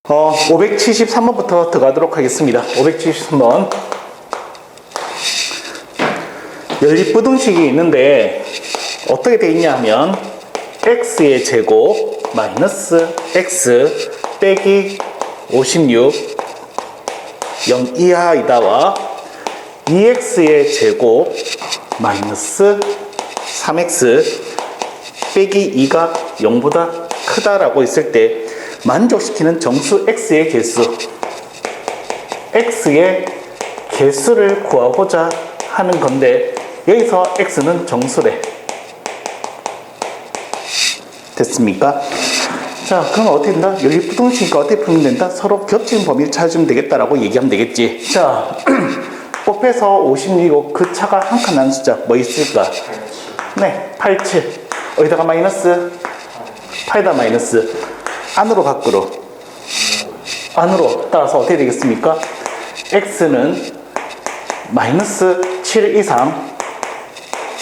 573번부터 들어가도록 하겠습니다. 573번. 연립부등식이 있는데 어떻게 되어 있냐 하면 x의 제곱 마이너스 x 빼기 56 0 이하이다와 2x의 제곱 마이너스 3x 빼기 2가 0보다 크다라고 있을 때 만족시키는 정수 x의 개수, x의 개수를 구하고자 하는 건데 여기서 x는 정수래. 됐습니까? 자, 그럼 어떻게 된다? 연립부등식이니까 어떻게 풀면 된다? 서로 겹치는 범위를 찾으면 되겠다라고 얘기하면 되겠지. 자, 곱해서 56이고 그 차가 한 칸 나는 숫자 뭐 있을까? 네, 87. 어디다가 마이너스? 8에다 마이너스. 안으로 밖으로. 안으로. 따라서 어떻게 되겠습니까? x는 마이너스 7 이상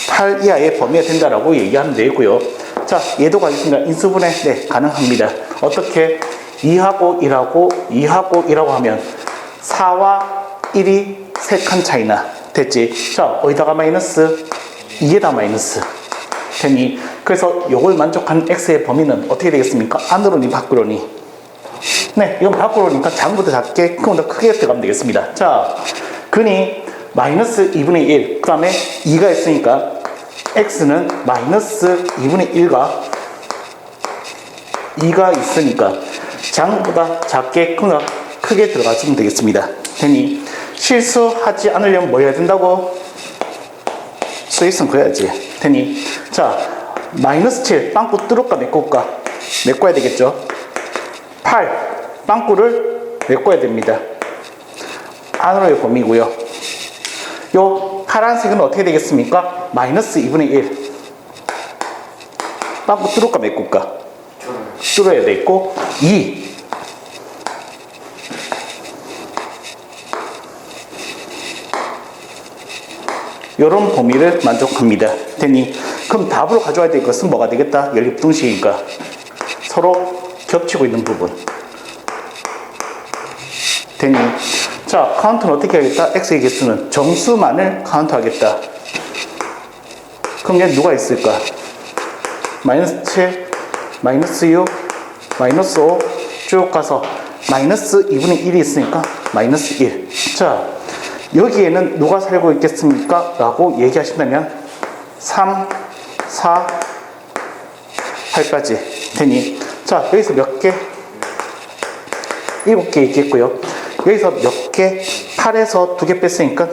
8 이하의 범위가 된다라고 얘기하면 되고요. 자, 얘도 가겠습니다. 인수분해, 네, 가능합니다. 어떻게? 2하고 1하고 2하고 1하고 하면 4와 1이 3칸 차이나. 됐지? 자, 어디다가 마이너스? 2에다 마이너스. 되니? 그래서 요걸 만족하는 x의 범위는 어떻게 되겠습니까? 안으로니 밖으로니? 네, 이건 밖으로니까 작은보다 작게, 큰보다 크게 들어가면 되겠습니다. 자, 근이 마이너스 2분의 1, 그 다음에 2가 있으니까 x는 마이너스 2분의 1과 2가 있으니까 작은보다 작게, 큰보다 크게 들어가주면 되겠습니다. 되니? 실수하지 않으려면 뭐 해야 된다고? 수익성 그어야지. 되니? 자, 마이너스 7, 빵꾸 뚫을까 메꿀까? 메꿔야 되겠죠? 8, 빵꾸를 메꿔야 됩니다. 안으로의 범위고요. 요 파란색은 어떻게 되겠습니까? 마이너스 2분의 1. 빵꾸 뚫을까 메꿀까? 뚫어야 되겠고, 2. 요런 범위를 만족합니다. 되니? 그럼 답으로 가져와야 될 것은 뭐가 되겠다? 연립부등식이니까 서로 겹치고 있는 부분. 되니? 자, 카운트는 어떻게 하겠다? x의 개수는 정수만을 카운트하겠다. 그럼 얘 누가 있을까? 마이너스 7, 마이너스 6, 마이너스 5 쭉 가서 마이너스 2분의 1이 있으니까 마이너스 1. 자, 여기에는 누가 살고 있겠습니까? 라고 얘기하신다면 3, 4, 8까지 되니? 자, 여기서 몇 개? 7개 있겠고요. 여기서 몇 개? 8에서 2개 뺐으니까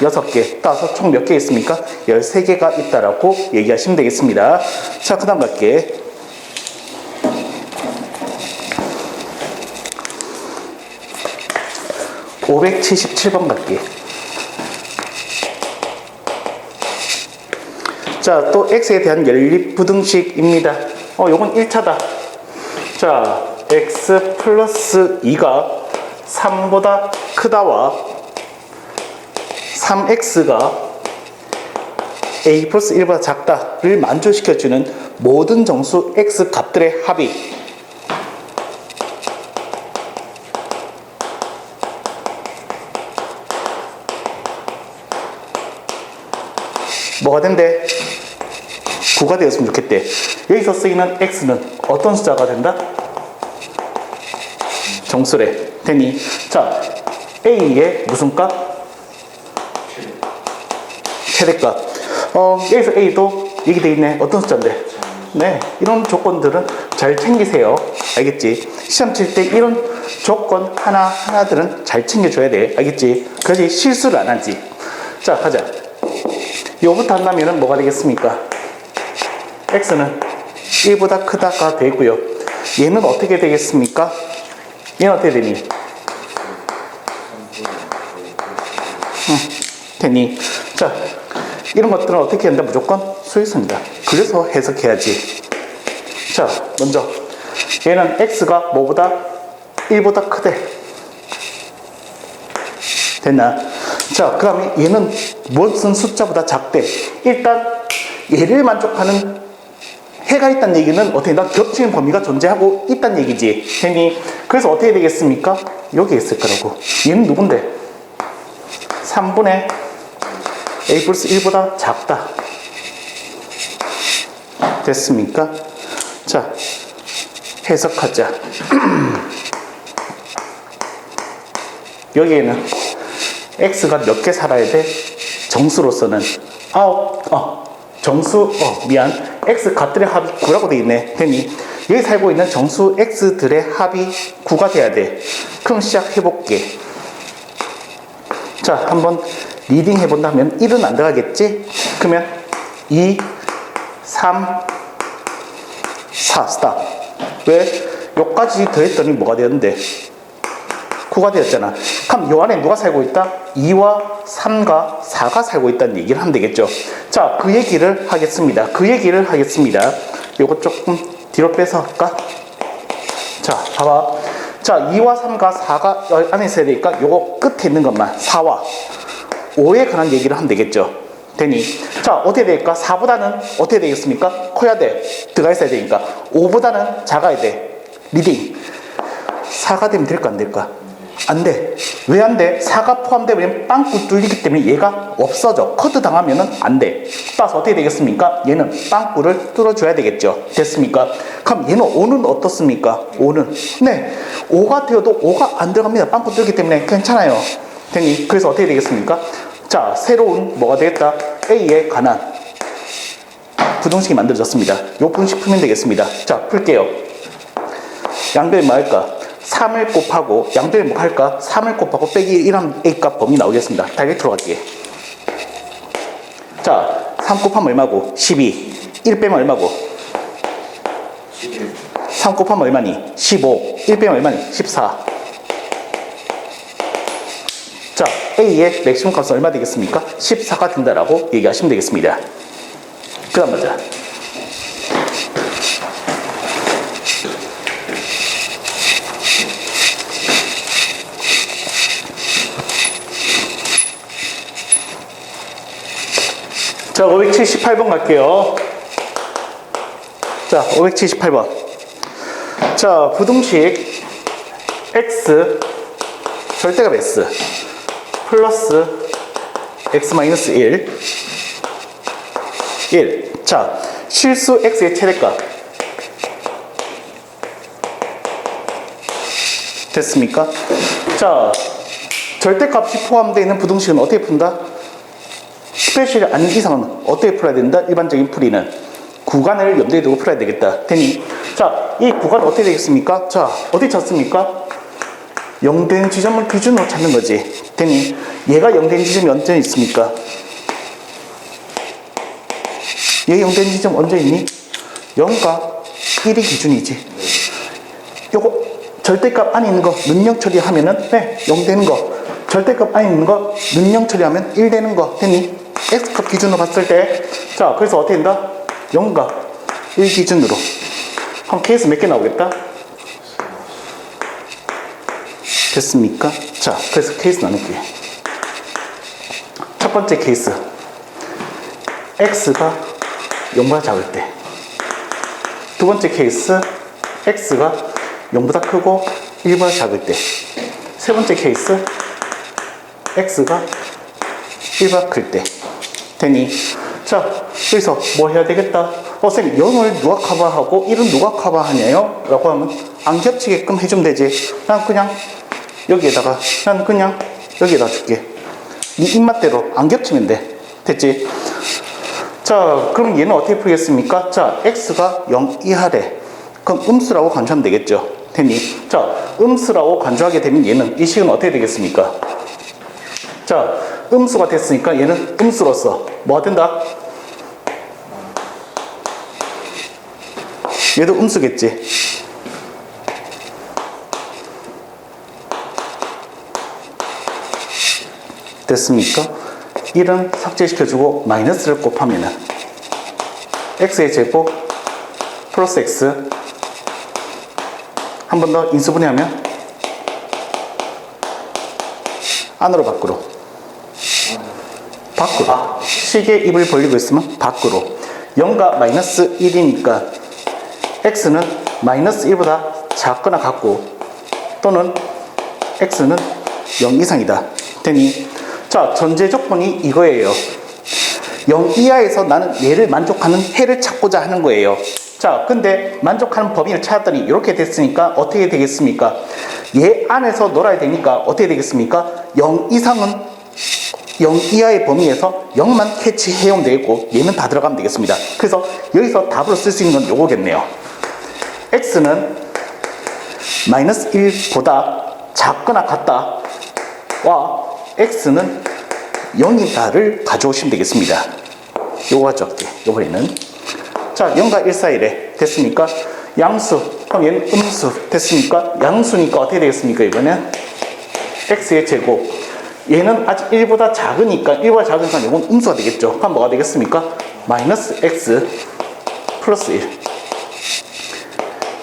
6개. 따라서 총 몇 개 있습니까? 13개가 있다라고 얘기하시면 되겠습니다. 자, 그 다음 갈게. (577번) 갈게. 자, 또 x에 대한 연립부등식입니다. 요건 1차다. 자, x 플러스 2가 3보다 크다와 3x가 a 플러스 1보다 작다를 만족시켜주는 모든 정수 x 값들의 합이 뭐가 된대? 9가 되었으면 좋겠대. 여기서 쓰이는 x는 어떤 숫자가 된다? 정수래. 되니? 자, a의 무슨 값? 최대값. 여기서 a도 여기 돼 있네. 어떤 숫자인데? 네, 이런 조건들은 잘 챙기세요. 알겠지? 시험 칠 때 이런 조건 하나하나들은 잘 챙겨줘야 돼. 알겠지? 그래야지 실수를 안 하지. 자, 가자. 요부터 한다면은 뭐가 되겠습니까? x는 1보다 크다가 되고요. 얘는 어떻게 되겠습니까? 얘는 어떻게 되니? 되니? 자, 이런 것들은 어떻게 한다? 무조건 수익성이다. 그래서 해석해야지. 자, 먼저 얘는 x가 뭐보다? 1보다 크대. 됐나? 자, 그 다음에 얘는 무슨 숫자보다 작대. 일단 얘를 만족하는 해가 있다는 얘기는 어떻게 된다? 겹치는 범위가 존재하고 있다는 얘기지. 됐니? 그래서 어떻게 되겠습니까? 여기 있을 거라고. 얘는 누군데? 3분의 a 플러스 1보다 작다. 됐습니까? 자, 해석하자. 여기에는 x가 몇 개 살아야 돼? 정수로서는 미안. x 값들의 합이 9라고 돼 있네. 됐니? 여기 살고 있는 정수 x들의 합이 9가 돼야 돼. 그럼 시작해볼게. 자, 한번 리딩 해본다면 1은 안 들어가겠지? 그러면 2, 3, 4 스탑. 왜? 요까지 더했더니 뭐가 되었는데? 9가 되었잖아. 그럼 요 안에 누가 살고 있다? 2와 3과 4가 살고 있다는 얘기를 하면 되겠죠. 자, 그 얘기를 하겠습니다. 요거 조금 뒤로 빼서 할까? 자, 봐봐. 자, 2와 3과 4가 안에 있어야 되니까 요거 끝에 있는 것만 4와 5에 관한 얘기를 하면 되겠죠. 되니? 자, 어떻게 될까? 4보다는 어떻게 되겠습니까? 커야 돼. 들어가 있어야 되니까. 5보다는 작아야 돼. 리딩. 4가 되면 될까, 안 될까? 안 돼. 왜 안 돼? 4가 포함되면 빵꾸 뚫리기 때문에 얘가 없어져. 커트 당하면은 안 돼. 따라서 어떻게 되겠습니까? 얘는 빵꾸를 뚫어줘야 되겠죠. 됐습니까? 그럼 얘는 5는 어떻습니까? 5는. 네. 5가 되어도 5가 안 들어갑니다. 빵꾸 뚫기 때문에 괜찮아요. 됐니? 그래서 어떻게 되겠습니까? 자, 새로운 뭐가 되겠다? A에 관한 부등식이 만들어졌습니다. 요 분식 풀면 되겠습니다. 자, 풀게요. 양변이 뭐 할까? 3을 곱하고, 양변이 뭐 할까? 3을 곱하고 빼기 1하면 A값 범위 나오겠습니다. 다이렉트로 갈게. 자, 3 곱하면 얼마고? 12. 1 빼면 얼마고? 11. 3 곱하면 얼마니? 15. 1 빼면 얼마니? 14. 자, A의 맥시멈 값은 얼마 되겠습니까? 14가 된다라고 얘기하시면 되겠습니다. 그 다음 보자. 자, 578번 갈게요. 자, 578번. 자, 부등식 x 절대값 s 플러스 x 마이너스 1. 자, 실수 x의 최대값. 됐습니까? 자, 절대값이 포함되어 있는 부등식은 어떻게 푼다? 스페셜이 아닌 이상은 어떻게 풀어야 된다? 일반적인 풀이는 구간을 염두에 두고 풀어야 되겠다. 되니? 자, 이 구간은 어떻게 되겠습니까? 자, 어디 찾습니까? 0 되는 지점을 기준으로 찾는 거지. 되니? 얘가 0 되는 지점이 언제 있습니까? 얘 0 되는 지점 언제 있니? 0과 1이 기준이지. 요거 절대값 안에 있는 거 능력 처리하면은 0 되는 거. 절대값 안에 있는 거 능력 처리하면 1 되는 거. 되니? X값 기준으로 봤을 때, 자, 그래서 어떻게 된다? 0과 1 기준으로. 그럼 케이스 몇 개 나오겠다? 됐습니까? 자, 그래서 케이스 나눌게요. 첫 번째 케이스. X가 0보다 작을 때. 두 번째 케이스. X가 0보다 크고 1보다 작을 때. 세 번째 케이스. X가 1보다 클 때. 되니? 자, 여기서 뭐 해야 되겠다? 선생님, 0을 누가 커버하고 1은 누가 커버하냐요? 라고 하면 안 겹치게끔 해주면 되지. 난 그냥 여기에다가 줄게. 네 입맛대로 안 겹치면 돼. 됐지? 자, 그럼 얘는 어떻게 풀겠습니까? 자, X가 0 이하래. 그럼 음수라고 간주하면 되겠죠. 됐니? 자, 음수라고 간주하게 되면 얘는 이 식은 어떻게 되겠습니까? 자, 음수가 됐으니까 얘는 음수로서 뭐가 된다? 얘도 음수겠지. 됐습니까? 1은 삭제시켜주고 마이너스를 곱하면은 x의 제곱 플러스 x 한 번 더 인수분해하면 안으로 밖으로 시계 입을 벌리고 있으면 밖으로 0과 마이너스 1이니까 x는 마이너스 1보다 작거나 같고 또는 x는 0 이상이다. 되니 자, 전제 조건이 이거예요. 0 이하에서 나는 얘를 만족하는 해를 찾고자 하는 거예요. 자, 근데 만족하는 범위를 찾았더니 이렇게 됐으니까 어떻게 되겠습니까? 얘 안에서 놀아야 되니까 어떻게 되겠습니까? 0 이상은 0 이하의 범위에서 0만 캐치해오면 되겠고 얘는 다 들어가면 되겠습니다. 그래서 여기서 답으로 쓸 수 있는 건 요거겠네요. x는 마이너스 1보다 작거나 같다 와 x는 0이다를 가져오시면 되겠습니다. 요거 가져올게. 요번에는 자 0과 1 사이래. 됐습니까? 양수 그럼 얘는 음수 됐습니까? 양수니까 어떻게 되겠습니까? 이번엔 x의 제곱 얘는 아직 1보다 작으니까 이건 음수가 되겠죠. 그럼 뭐가 되겠습니까? 마이너스 x 플러스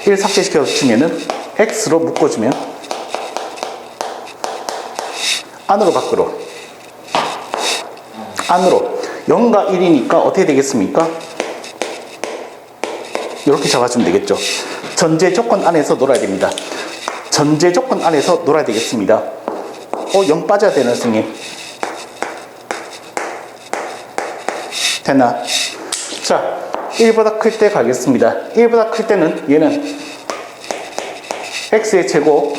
1 삭제시켜 주면은 x로 묶어주면 안으로 밖으로 안으로 0과 1이니까 어떻게 되겠습니까? 이렇게 잡아주면 되겠죠. 전제 조건 안에서 놀아야 됩니다. 전제 조건 안에서 놀아야 되겠습니다. 0 빠져야 되는 선생님. 됐나? 자, 1보다 클 때 가겠습니다. 1보다 클 때는 얘는 x의 제곱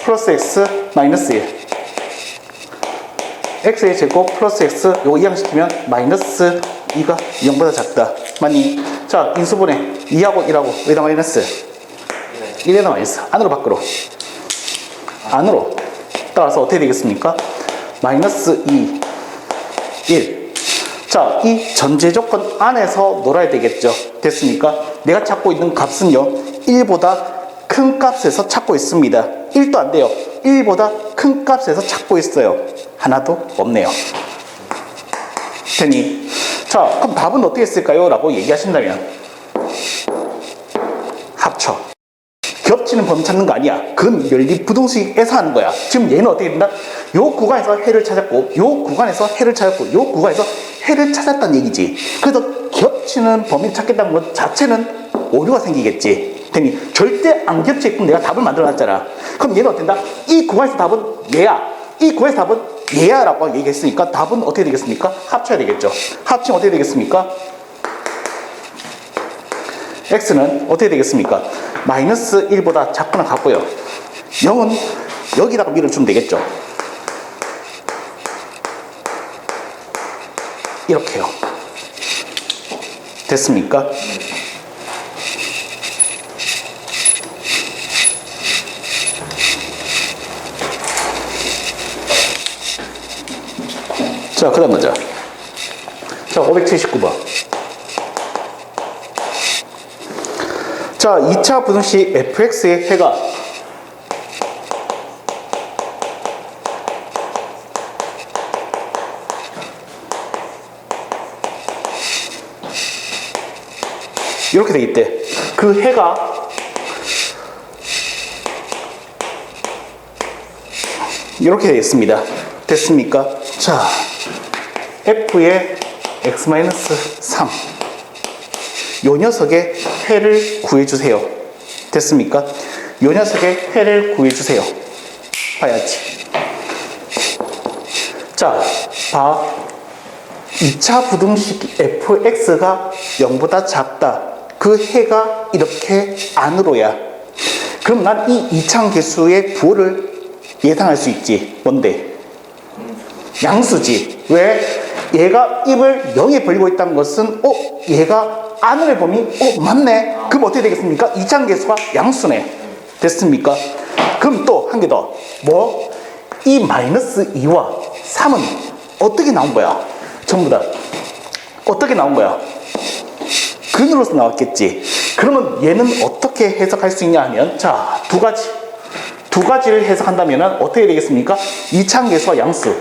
플러스 x 마이너스 1 x의 제곱 플러스 x 요거 이항시키면 마이너스 2가 0보다 작다. 맞니? 자, 인수분해 2하고 1하고 여기다 마이너스 1에다 마이너스 안으로 밖으로 안으로 따라서 어떻게 되겠습니까? 마이너스 2 1 자, 이 전제 조건 안에서 놀아야 되겠죠. 됐습니까? 내가 찾고 있는 값은요 1보다 큰 값에서 찾고 있습니다. 1도 안 돼요. 1보다 큰 값에서 찾고 있어요. 하나도 없네요. 되니 자, 그럼 답은 어떻게 했을까요? 라고 얘기하신다면 합쳐. 겹치는 범위 찾는 거 아니야. 그건 연립 부등식에서 하는 거야. 지금 얘는 어떻게 된다? 요 구간에서 해를 찾았고 요 구간에서 해를 찾았고 요 구간에서 해를 찾았다는 얘기지. 그래서 겹치는 범위를 찾겠다는 것 자체는 오류가 생기겠지. 되니 절대 안 겹치게끔 내가 답을 만들어놨잖아. 그럼 얘는 어떻게 된다? 이 구간에서 답은 얘야. 이 구간에서 답은 얘야 라고 얘기했으니까 답은 어떻게 되겠습니까? 합쳐야 되겠죠. 합치면 어떻게 되겠습니까? x는 어떻게 되겠습니까? 마이너스 1보다 작거나 같고요. 0은 여기다가 밀어주면 되겠죠. 이렇게요. 됐습니까? 자, 그 다음 보자. 자, 579번. 자, 2차 부등식 fx의 해가 이렇게 돼 있대. 그 해가 이렇게 되어 있습니다. 됐습니까? 자, f의 x-3 요 녀석의 해를 구해주세요. 됐습니까? 요 녀석의 해를 구해주세요. 봐야지. 자, 봐. 2차 부등식 fx가 0보다 작다. 그 해가 이렇게 안으로야. 그럼 난 이 이차계수의 부호를 예상할 수 있지. 뭔데? 양수지. 왜? 얘가 입을 0에 벌리고 있다는 것은 얘가 안으로 보면 맞네. 그럼 어떻게 되겠습니까? 이차계수가 양수네. 됐습니까? 그럼 또 한 개 더. 뭐? 이 마이너스 2와 3은 어떻게 나온 거야? 전부 다 어떻게 나온 거야? 근으로서 나왔겠지. 그러면 얘는 어떻게 해석할 수 있냐 하면 자, 두 가지를 해석한다면 어떻게 되겠습니까? 이차계수와 양수.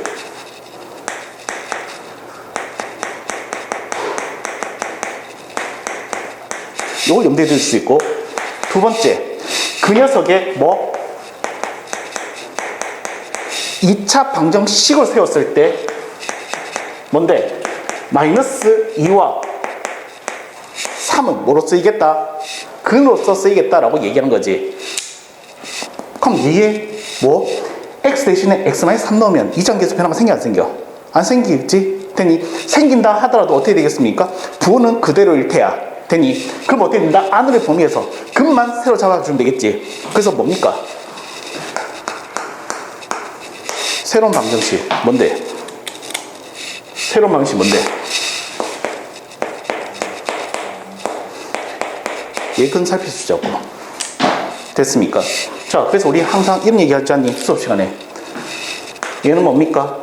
이걸 염두에 둘 수 있고, 두 번째, 그 녀석의 뭐 2차 방정식을 세웠을 때 뭔데? 마이너스 2와 3은 뭐로 쓰이겠다? 근으로서 쓰이겠다라고 얘기하는 거지. 그럼 이게 뭐 x 대신에 x-3 넣으면 이장계수 변화가 생겨 안 생겨? 안 생기겠지? 되니 생긴다 하더라도 어떻게 되겠습니까? 부호는 그대로일 테야. 되니 그럼 어떻게 된다? 안으로의 범위에서 근만 새로 잡아주면 되겠지. 그래서 뭡니까? 새로운 방정식 뭔데? 새로운 방정식 뭔데? 얘근 살펴주자고. 됐습니까? 자, 그래서 우리 항상 이런 얘기 하지 않니? 수업 시간에. 얘는 뭡니까?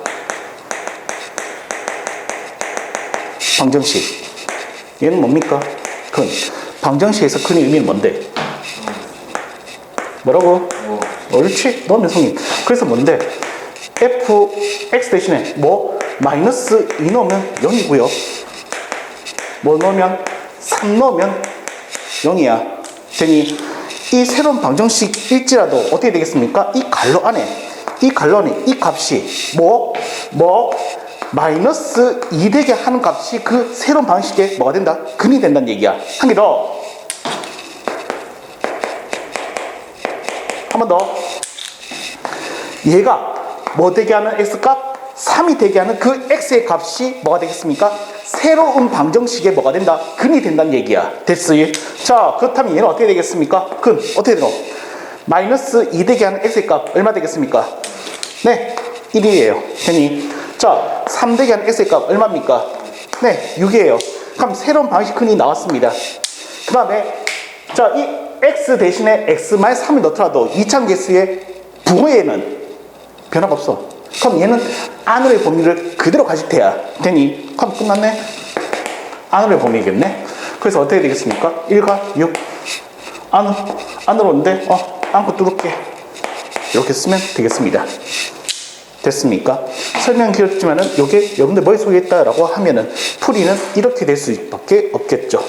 방정식. 얘는 뭡니까? 근. 방정식에서 근의 의미는 뭔데? 뭐라고? 옳지. 넣으면 성인. 그래서 뭔데? fx 대신에 뭐? 마이너스 2 넣으면 0이고요. 뭐 넣으면? 3 넣으면 0이야. 되니 이 새로운 방정식일지라도 어떻게 되겠습니까? 이 갈로 안에 이 값이 마이너스 2 되게 하는 값이 그 새로운 방식에 뭐가 된다? 근이 된다는 얘기야. 한 개 더. 한 번 더. 얘가 뭐 되게 하는 x값? 3이 되게 하는 그 x의 값이 뭐가 되겠습니까? 새로운 방정식에 뭐가 된다? 근이 된다는 얘기야. 됐어요? 자, 그렇다면 얘는 어떻게 되겠습니까? 근, 어떻게 되노? 마이너스 2 되게 하는 x의 값 얼마 되겠습니까? 네, 1이에요. 되니 자, 3 되게 하는 x의 값 얼마입니까? 네, 6이에요. 그럼 새로운 방식 근이 나왔습니다. 그 다음에 자, 이 x 대신에 x-3을 넣더라도 이차계수의 부호에는 변화가 없어. 그럼 얘는 안으로의 범위를 그대로 가질 테야. 되니 그럼 끝났네. 안으로의 범위겠네. 그래서 어떻게 되겠습니까? 1과 6 안으로 오는데 안고 뚫을게. 이렇게 쓰면 되겠습니다. 됐습니까? 설명 길었지만은 요게 여러분들 머릿속에 있다라고 하면은 풀이는 이렇게 될 수밖에 없겠죠.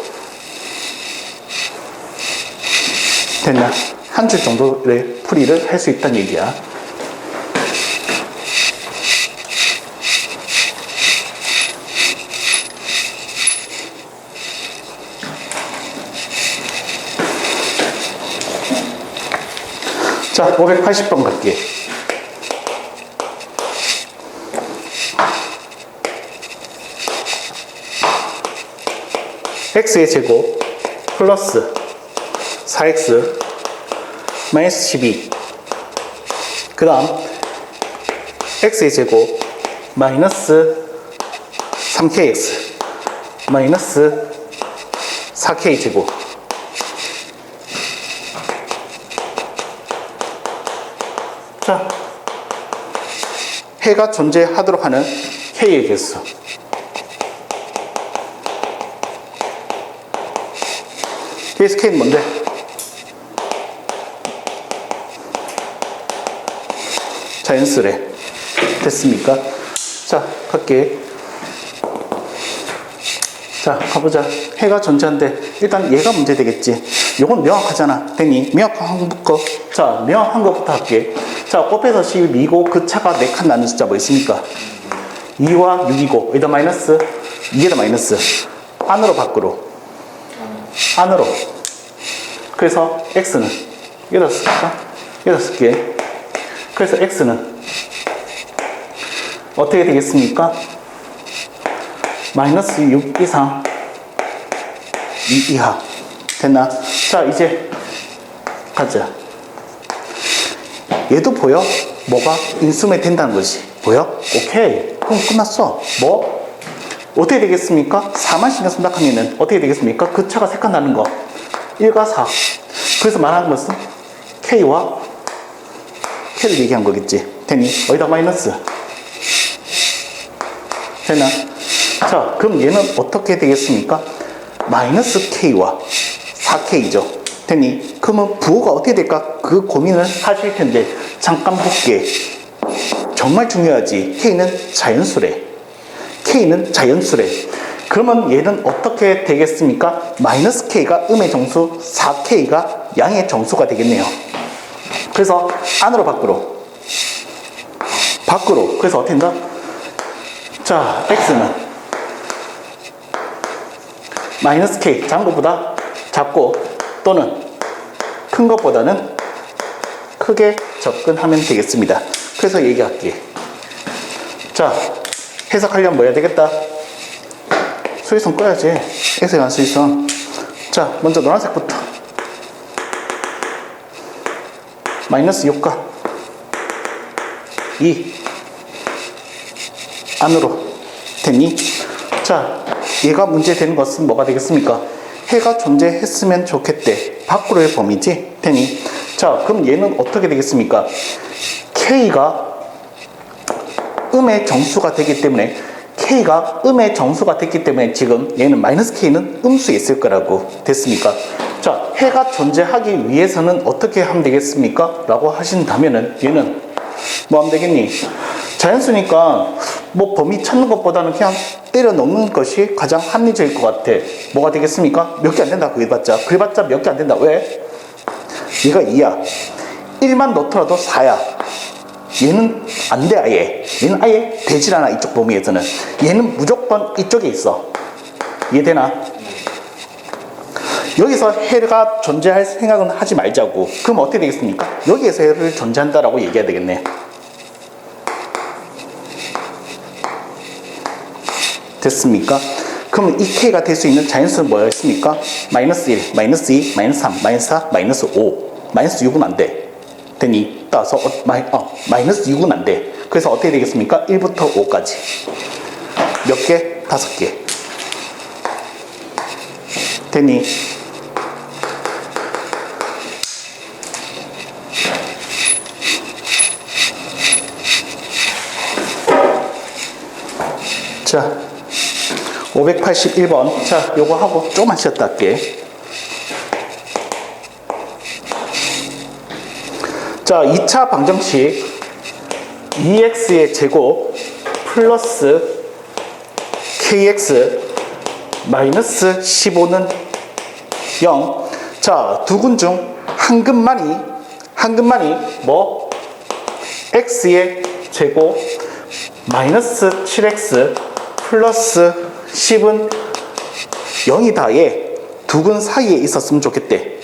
됐나? 한 줄 정도의 풀이를 할 수 있다는 얘기야. 자, 580번 갈게. x의 제곱 플러스 4x 마이너스 12. 그 다음 x의 제곱 마이너스 3kx 마이너스 4k 제곱. 자, 해가 존재하도록 하는 k의 개수. 그래서 k는 뭔데? 자연수래. 됐습니까? 자, 갈게. 자, 가보자. 해가 존재한데 일단 얘가 문제 되겠지. 요건 명확하잖아. 되니 명확한 거. 자, 명확한 것부터 할게. 자, 곱해서 12고 그 차가 4칸 나는 숫자 뭐 있습니까? 2와 6이고 여기다 마이너스 2에다 마이너스 안으로 밖으로 안으로. 그래서 x는 여기다 쓸까? 여기다 쓸게. 그래서 x는 어떻게 되겠습니까? 마이너스 6 이상 2 이하. 됐나? 자, 이제 가자. 얘도 보여? 뭐가 인수분해 된다는 거지. 보여? 오케이. 그럼 끝났어. 뭐? 어떻게 되겠습니까? 4만 신경 쓴다 하면은 어떻게 되겠습니까? 그 차가 3칸 나는 거 1과 4. 그래서 말하는 것은 K와 K를 얘기한 거겠지. 되니 어디다 마이너스 되나? 자, 그럼 얘는 어떻게 되겠습니까? 마이너스 K와 4K죠. 되니 그러면 부호가 어떻게 될까? 그 고민을 하실 텐데 잠깐 볼게. 정말 중요하지. K는 자연수래. K는 자연수래. 그러면 얘는 어떻게 되겠습니까? 마이너스 K가 음의 정수, 4K가 양의 정수가 되겠네요. 그래서 안으로 밖으로. 밖으로. 그래서 어떻게 된다? 자, X는 마이너스 K, 작은 것보다 작고 또는 큰 것보다는 크게 접근하면 되겠습니다. 그래서 얘기할게. 자, 해석하려면 뭐 해야 되겠다? 수위선 꺼야지. X에 수위선. 자, 먼저 노란색부터. 마이너스 6과 2 안으로 됐니? 자, 얘가 문제되는 것은 뭐가 되겠습니까? 해가 존재했으면 좋겠대. 밖으로의 범위지? 되니? 자, 그럼 얘는 어떻게 되겠습니까? K가 음의 정수가 되기 때문에 K가 음의 정수가 됐기 때문에 지금 얘는 마이너스 K는 음수에 있을 거라고 됐습니까? 자, 해가 존재하기 위해서는 어떻게 하면 되겠습니까? 라고 하신다면은 얘는 뭐 하면 되겠니? 자연수니까 뭐 범위 찾는 것보다는 그냥 때려 넣는 것이 가장 합리적일 것 같아. 뭐가 되겠습니까? 몇 개 안 된다 그래봤자. 그래봤자 몇 개 안 된다. 왜? 얘가 2야. 1만 넣더라도 4야. 얘는 안 돼 아예. 얘는 아예 되질 않아 이쪽 범위에서는. 얘는 무조건 이쪽에 있어. 이해되나? 여기서 해가 존재할 생각은 하지 말자고. 그럼 어떻게 되겠습니까? 여기에서 해를 존재한다라고 얘기해야 되겠네. 됐습니까? 그럼 이 K가 될 수 있는 자연수는 뭐였습니까? 마이너스 1, 마이너스 2, 마이너스 3, 마이너스 4, 마이너스 5. 마이너스 6은 안 돼. 되니? 따라서 마이너스 6은 안 돼. 그래서 어떻게 되겠습니까? 1부터 5까지. 몇 개? 5개. 되니? 자, 581번. 자, 요거 하고 조금만 쉬었다 할게. 자, 2차 방정식 2x의 제곱 플러스 kx 마이너스 15는 0. 자, 두 근 중 한 근만이 뭐? x의 제곱 마이너스 7x 플러스 10은 0이다에 두 근 사이에 있었으면 좋겠대.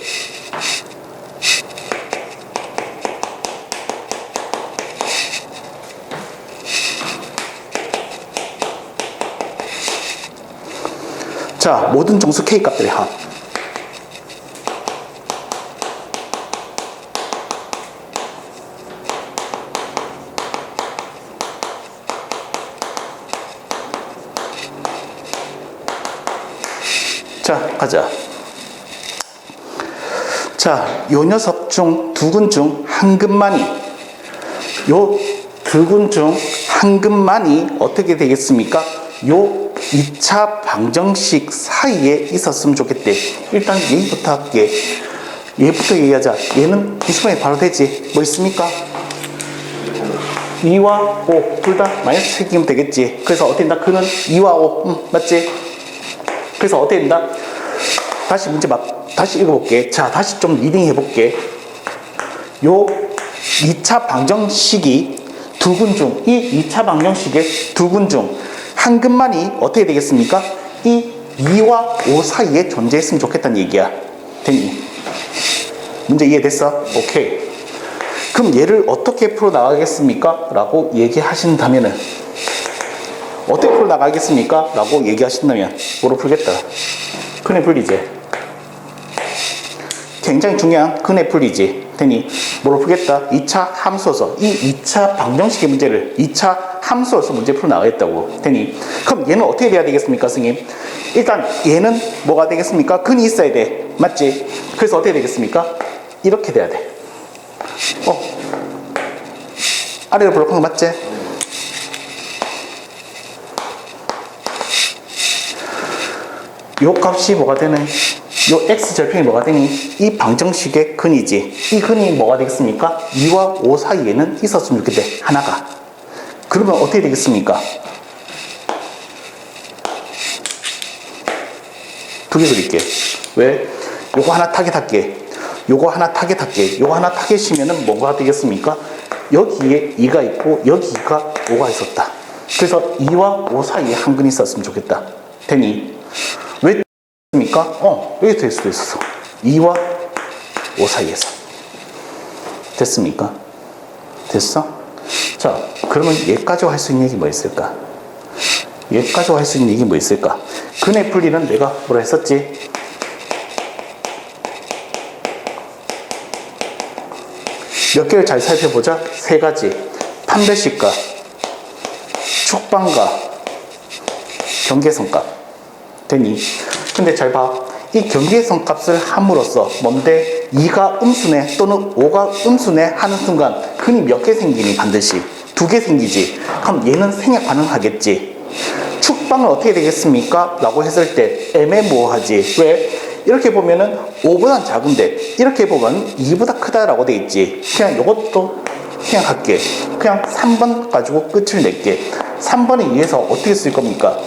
자, 모든 정수 K 값들의 합. 자, 가자. 자, 요 녀석 중 두 근 중 한 근만이, 요 두 근 중 한 근만이 어떻게 되겠습니까? 요 2차 방정식 사이에 있었으면 좋겠대. 일단 얘부터 할게. 얘부터 얘기하자. 얘는 이수분해 바로 되지. 뭐 있습니까? 2와 5 둘 다 마이너스 책이면 되겠지. 그래서 어떻게 된다? 그는 2와 5 맞지? 그래서 어떻게 된다? 다시 문제 다시 읽어볼게. 자, 다시 좀 리딩 해볼게. 요 2차 방정식이 두 근 중, 이 2차 방정식의 두 근 중 한 근만이 어떻게 되겠습니까? 이 2와 5 사이에 존재했으면 좋겠다는 얘기야. 됐니? 문제 이해됐어? 오케이. 그럼 얘를 어떻게 풀어나가겠습니까? 라고 얘기하신다면은, 어떻게 풀어나가겠습니까? 라고 얘기하신다면 뭐로 풀겠다? 근해 풀리지? 굉장히 중요한 근해 풀리지? 되니? 뭐로 풀겠다? 2차 함수어서, 이 2차 방정식의 문제를 2차 함수어서 문제 풀어나가겠다고. 되니? 그럼 얘는 어떻게 돼야 되겠습니까, 선생님? 일단 얘는 뭐가 되겠습니까? 근이 있어야 돼. 맞지? 그래서 어떻게 되겠습니까? 이렇게 돼야 돼. 아래로 블록한 거 맞지? 요 값이 뭐가 되는? 요 x 절편이 뭐가 되니? 이 방정식의 근이지. 이 근이 뭐가 되겠습니까? 2와 5 사이에는 있었으면 좋겠대. 하나가. 그러면 어떻게 되겠습니까? 두 개 그릴게. 왜? 요거 하나 타겟할게. 요거 하나 타겟할게. 요거 하나 타겟이면은 뭐가 되겠습니까? 여기에 2가 있고 여기가 5가 있었다. 그래서 2와 5 사이에 한 근이 있었으면 좋겠다. 되니? 왜 여기 될 수도 있어. 2와 5 사이에서. 됐습니까? 됐어? 자, 그러면 얘까지 할 수 있는 얘기 뭐 있을까? 얘까지 할 수 있는 얘기 뭐 있을까? 근의 분리는 내가 뭐라 했었지? 몇 개를 잘 살펴보자. 세 가지. 판별식과, 축방과, 경계선 값. 되니? 근데 잘 봐. 이 경계선 값을 함으로써 뭔데 2가 음수네 또는 5가 음수네 하는 순간 근이 몇 개 생기니? 반드시 2개 생기지. 그럼 얘는 생략 가능하겠지. 축방은 어떻게 되겠습니까? 라고 했을 때 애매모호하지. 왜? 이렇게 보면은 5보단 작은데 이렇게 보면 2보다 크다라고 돼 있지. 그냥 이것도 그냥 할게. 그냥 3번 가지고 끝을 낼게. 3번에 의해서 어떻게 쓸 겁니까?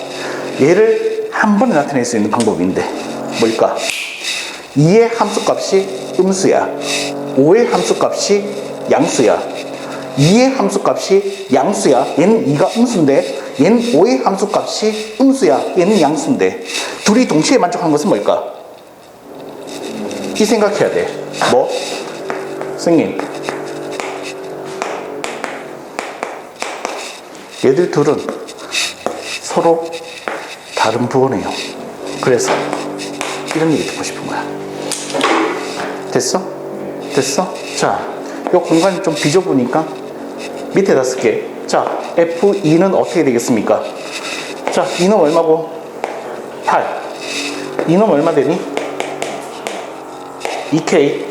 얘를 한 번에 나타낼 수 있는 방법인데 뭘까? 2의 함수값이 음수야. 5의 함수값이 양수야. 2의 함수값이 양수야. 얘는 2가 음수인데 얘는 5의 함수값이 음수야. 얘는 양수인데 둘이 동시에 만족하는 것은 뭘까? 이 생각해야 돼. 뭐? 선생님, 얘들 둘은 서로 다른 부호네요. 그래서 이런 얘기 듣고 싶은 거야. 됐어? 됐어? 자, 이 공간이 좀 비좁으니까 밑에다 쓸게. 자, F2는 어떻게 되겠습니까? 자, 2는 얼마고? 8. 2는 얼마 되니? 2K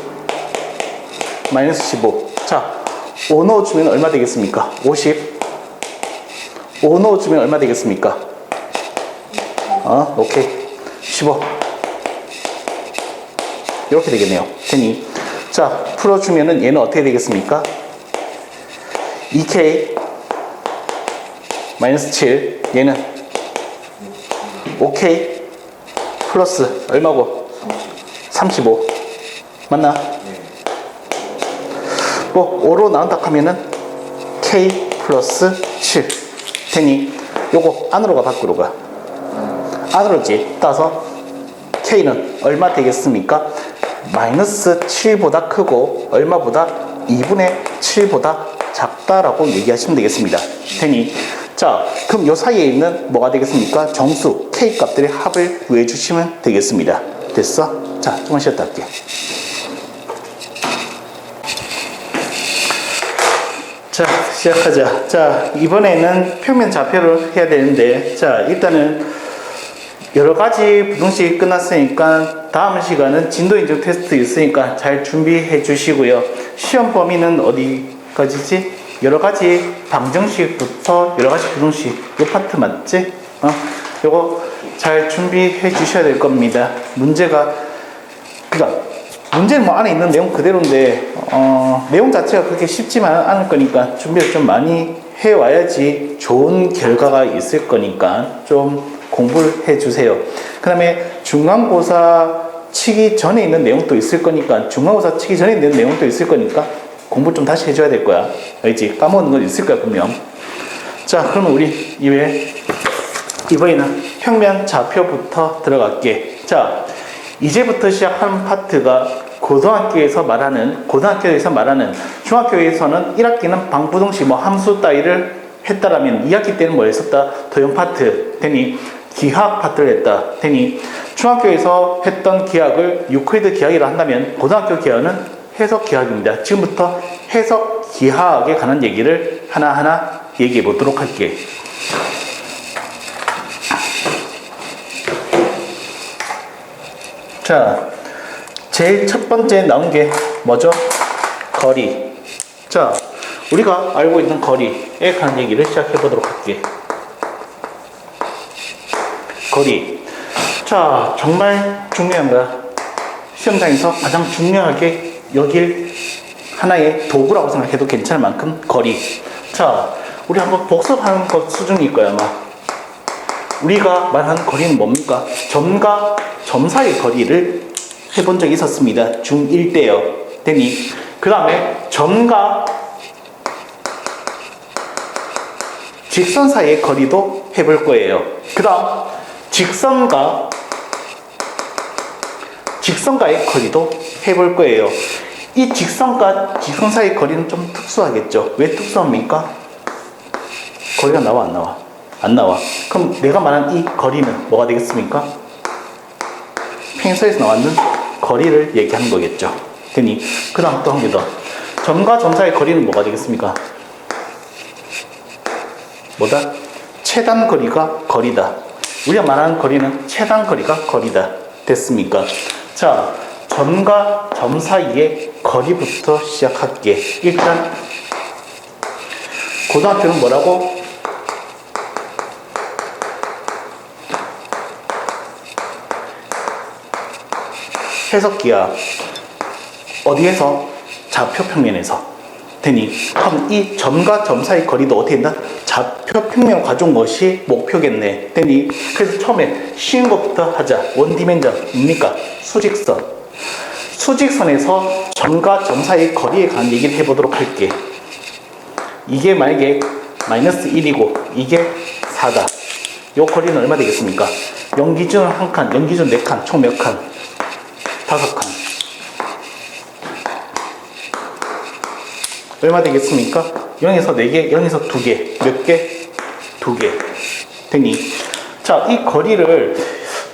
마이너스 15. 자, 5 넣어주면 얼마 되겠습니까? 50. 5 넣어주면 얼마 되겠습니까? 오케이. 15. 이렇게 되겠네요. 되니? 자, 풀어주면은 얘는 어떻게 되겠습니까? 2K 마이너스 7. 얘는 5K 플러스 얼마고? 35. 맞나? 뭐 5로 나온다 하면은 K 플러스 7 되니 요거 안으로 가 밖으로 가? 안으로지. 따라서 K는 얼마 되겠습니까? 마이너스 7보다 크고 얼마보다? 2분의 7보다 작다라고 얘기하시면 되겠습니다. 되니 자, 그럼 요 사이에 있는 뭐가 되겠습니까? 정수 K 값들의 합을 구해주시면 되겠습니다. 됐어? 자, 조금 쉬었다 할게. 자, 시작하자. 자, 이번에는 평면 좌표를 해야 되는데, 자, 일단은 여러 가지 부등식이 끝났으니까 다음 시간은 진도 인증 테스트 있으니까 잘 준비해 주시고요. 시험 범위는 어디까지지? 여러 가지 방정식부터 여러 가지 부등식, 요 파트 맞지? 요거 잘 준비해 주셔야 될 겁니다. 문제가, 그니까, 문제는 뭐 안에 있는 내용 그대로인데, 내용 자체가 그렇게 쉽지만 않을 거니까 준비를 좀 많이 해 와야지 좋은 결과가 있을 거니까 좀 공부를 해 주세요. 그 다음에 중간고사 치기 전에 있는 내용도 있을 거니까, 중간고사 치기 전에 있는 내용도 있을 거니까 공부 좀 다시 해줘야 될 거야. 알지? 까먹는 건 있을 거야, 분명. 자, 그러면 우리 이번에는 평면 좌표부터 들어갈게. 자, 이제부터 시작하는 파트가 고등학교에서 말하는, 중학교에서는 1학기는 방부등식 뭐 함수 따위를 했다라면 2학기 때는 뭐 했었다? 도형 파트 되니 기하학 파트를 했다 되니 중학교에서 했던 기하학을 유클리드 기하학이라 한다면 고등학교 기하학은 해석 기하학입니다. 지금부터 해석 기하학에 관한 얘기를 하나하나 얘기해 보도록 할게. 자, 제일 첫 번째 나온 게 뭐죠? 거리. 자, 우리가 알고 있는 거리에 관한 얘기를 시작해 보도록 할게. 거리. 자, 정말 중요한 거야. 시험장에서 가장 중요하게 여길 하나의 도구라고 생각해도 괜찮을 만큼 거리. 자, 우리 한번 복습하는 것 수준일 거야, 아마. 우리가 말하는 거리는 뭡니까? 점과 점 사이의 거리를 해본 적이 있었습니다. 중1 때요. 되니 그 다음에 점과 직선 사이의 거리도 해볼 거예요. 그 다음 직선과 직선과의 거리도 해볼 거예요. 이 직선과 직선 사이의 거리는 좀 특수하겠죠. 왜 특수합니까? 거리가 나와 안 나와? 안 나와. 그럼 내가 말한 이 거리는 뭐가 되겠습니까? 평행선에서 나왔는 거리를 얘기하는 거겠죠. 되니 그 다음 또 한 개 더. 점과 점 사이의 거리는 뭐가 되겠습니까? 뭐다? 최단 거리가 거리다. 우리가 말하는 거리는 최단 거리가 거리다. 됐습니까? 자, 점과 점 사이의 거리부터 시작할게. 일단 고등학교는 뭐라고? 해석기야. 어디에서? 좌표 평면에서. 되니 그럼 이 점과 점 사이 거리도 어떻게 된다? 좌표 평면 가져온 것이 목표겠네. 되니 그래서 처음에 쉬운 것부터 하자. 원디멘전 뭡니까? 수직선. 수직선에서 점과 점 사이 거리에 관한 얘기를 해보도록 할게. 이게 만약에 마이너스 1이고 이게 4다. 요 거리는 얼마 되겠습니까? 0기준 1칸, 0기준 4칸, 총 몇 칸? 5칸. 얼마 되겠습니까? 0에서 4개, 0에서 2개. 몇 개? 2개. 되니 자, 이 거리를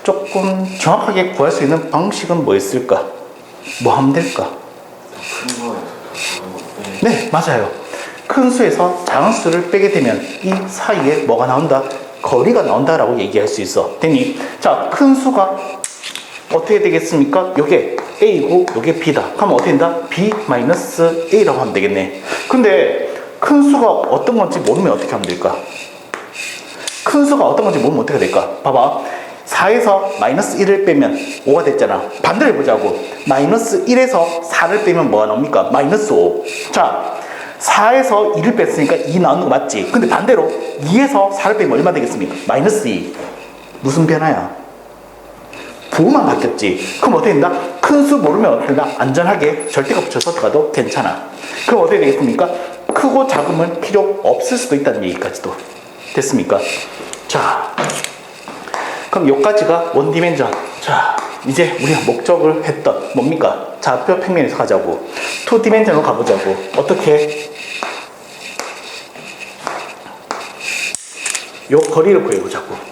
조금 정확하게 구할 수 있는 방식은 뭐였을까? 뭐 하면 될까? 네, 맞아요. 큰 수에서 작은 수를 빼게 되면 이 사이에 뭐가 나온다? 거리가 나온다라고 얘기할 수 있어. 되니 자, 큰 수가 어떻게 되겠습니까? 요게 A고 요게 B다. 그러면 어떻게 된다? B-A라고 하면 되겠네. 근데 큰 수가 어떤 건지 모르면 어떻게 하면 될까? 큰 수가 어떤 건지 모르면 어떻게 될까? 봐봐. 4에서 마이너스 1을 빼면 5가 됐잖아. 반대로 해보자고. 마이너스 1에서 4를 빼면 뭐가 나옵니까? 마이너스 5. 자, 4에서 2를 뺐으니까 2 나오는 거 맞지? 근데 반대로 2에서 4를 빼면 얼마 되겠습니까? 마이너스 2. 무슨 변화야? 부호만 바뀌었지. 그럼 어떻게 된다? 큰 수 모르면 어떻게 된다? 안전하게 절대가 붙여서 가도 괜찮아. 그럼 어떻게 되겠습니까? 크고 작으면 필요 없을 수도 있다는 얘기까지도 됐습니까? 자, 그럼 여기까지가 원디멘전. 자, 이제 우리가 목적을 했던 뭡니까? 좌표 평면에서 가자고. 투디멘전으로 가보자고. 어떻게? 요 거리를 구해보자고.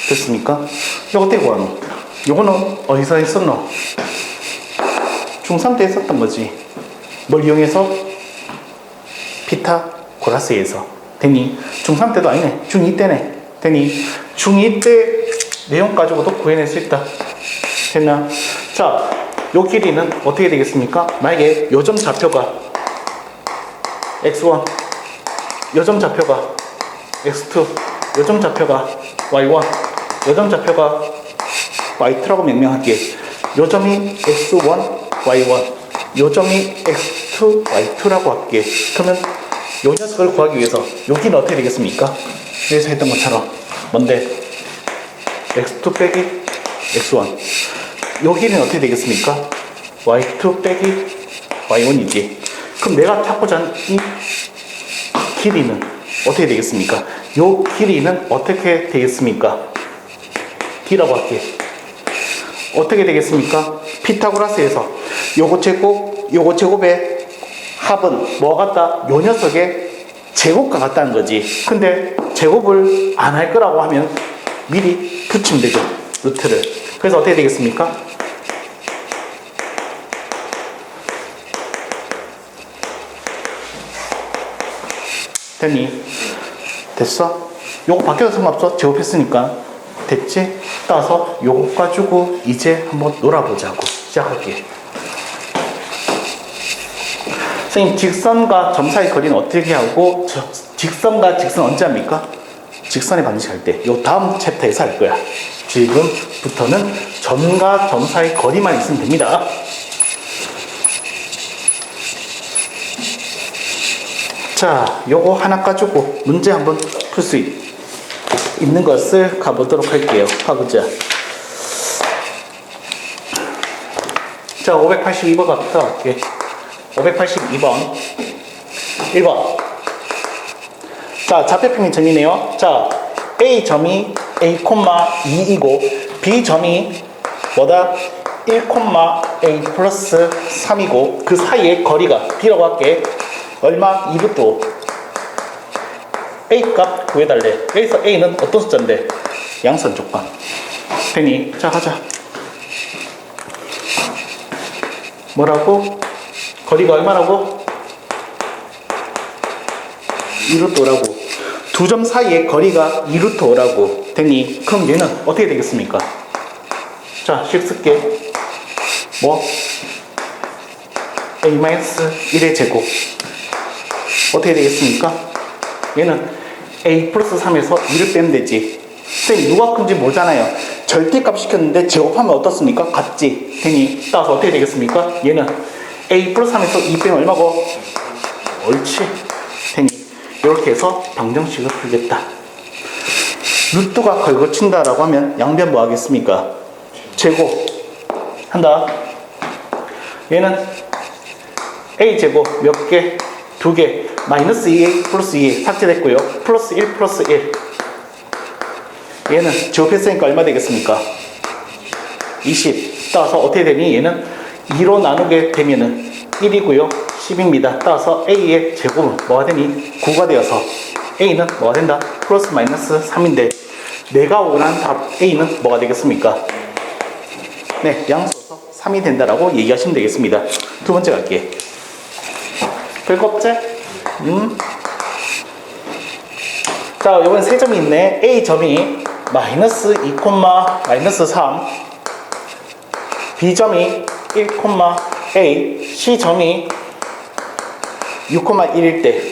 됐습니까? 이거 어떻게 구하노? 요거는 어디서 했었노? 중3 때 했었던 거지. 뭘 이용해서? 피타고라스에서. 되니 중3 때도 아니네. 중2 때네. 되니 중2 때 내용 가지고도 구해낼 수 있다. 됐나? 자, 요 길이는 어떻게 되겠습니까? 만약에 요점 좌표가 x1, 요점 좌표가 x2, 요점 좌표가 y1, 요점 좌표가 y2라고 명명할게. 요점이 x1, y1, 요점이 x2, y2라고 할게. 그러면 요 녀석을 구하기 위해서 여기는 어떻게 되겠습니까? 여기서 했던 것처럼 뭔데? x2 빼기 x1. 여기는 어떻게 되겠습니까? y2 빼기 y1이지. 그럼 내가 찾고자 하는 이 길이는 어떻게 되겠습니까? 요 길이는 어떻게 되겠습니까? D라고 할게. 어떻게 되겠습니까? 피타고라스에서 요거 제곱, 요거 제곱의 합은 뭐 같다? 요 녀석의 제곱과 같다는 거지. 근데 제곱을 안 할 거라고 하면 미리 붙이면 되죠. 루트를. 그래서 어떻게 되겠습니까? 됐니? 됐어? 요거 바뀌어도 상관없어. 제곱했으니까. 됐지? 따라서 요거 가지고 이제 한번 놀아보자고. 시작할게. 선생님, 직선과 점 사이 거리는 어떻게 하고, 직선과 직선 언제 합니까? 직선의 반드시 할 때. 요 다음 챕터에서 할 거야. 지금부터는 점과 점 사이 거리만 있으면 됩니다. 자, 요거 하나 가지고 문제 한번 풀 수 있는 것을 가보도록 할게요. 가보자. 자, 582번 갑시다. 갈게. 582번. 1번. 자, 좌표평면 점이네요. 자, A점이 A, 2이고 B점이 뭐다? 1,a 플러스 3이고 그 사이의 거리가 B라고 할게. 얼마? 2루트 5. A 값 구해달래. 여기서 A는 어떤 숫자인데? 양선 족방. 되니? 자, 하자. 뭐라고? 거리가 얼마라고? 2루트 5라고. 두 점 사이의 거리가 2루트 5라고. 되니? 그럼 얘는 어떻게 되겠습니까? 자, 식 쓸게. 뭐? a-1의 제곱. 어떻게 되겠습니까? 얘는 a 플러스 3에서 2를 빼면 되지. 쌤, 누가 큰지 모르잖아요. 절대값 시켰는데 제곱하면 어떻습니까? 같지. 되니? 따라서 어떻게 되겠습니까? 얘는 a 플러스 3에서 2 빼면 얼마고? 옳지. 되니? 이렇게 해서 방정식을 풀겠다. 루트가 걸거친다라고 하면 양변 뭐 하겠습니까? 제곱 한다. 얘는 a제곱 몇 개? 2개. 마이너스 2a 플러스 2a 삭제됐고요. 플러스 1 플러스 1. 얘는 제곱했으니까 얼마 되겠습니까? 20. 따라서 어떻게 되니? 얘는 2로 나누게 되면은 1이고요. 10입니다. 따라서 a의 제곱은 뭐가 되니? 9가 되어서 a는 뭐가 된다? 플러스 마이너스 3인데 내가 원하는 답 a는 뭐가 되겠습니까? 네, 양수에서 3이 된다라고 얘기하시면 되겠습니다. 두 번째 갈게. 별거 없지? 자, 이번 세 점이 있네. A점이 마이너스 2, 마이너스 3, B점이 1,a, C점이 6,1일 때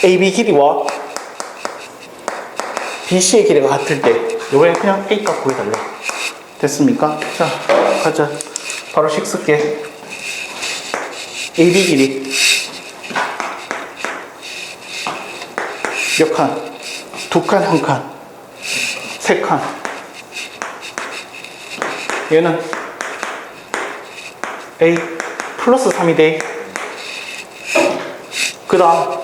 AB 길이와 BC의 길이가 같을 때 이번엔 그냥 A 값 구해달래. 됐습니까? 자, 가자. 바로 식 쓸게. AB 길이 몇 칸? 2칸, 1칸, 3칸. 얘는 A 플러스 3이 돼. 그 다음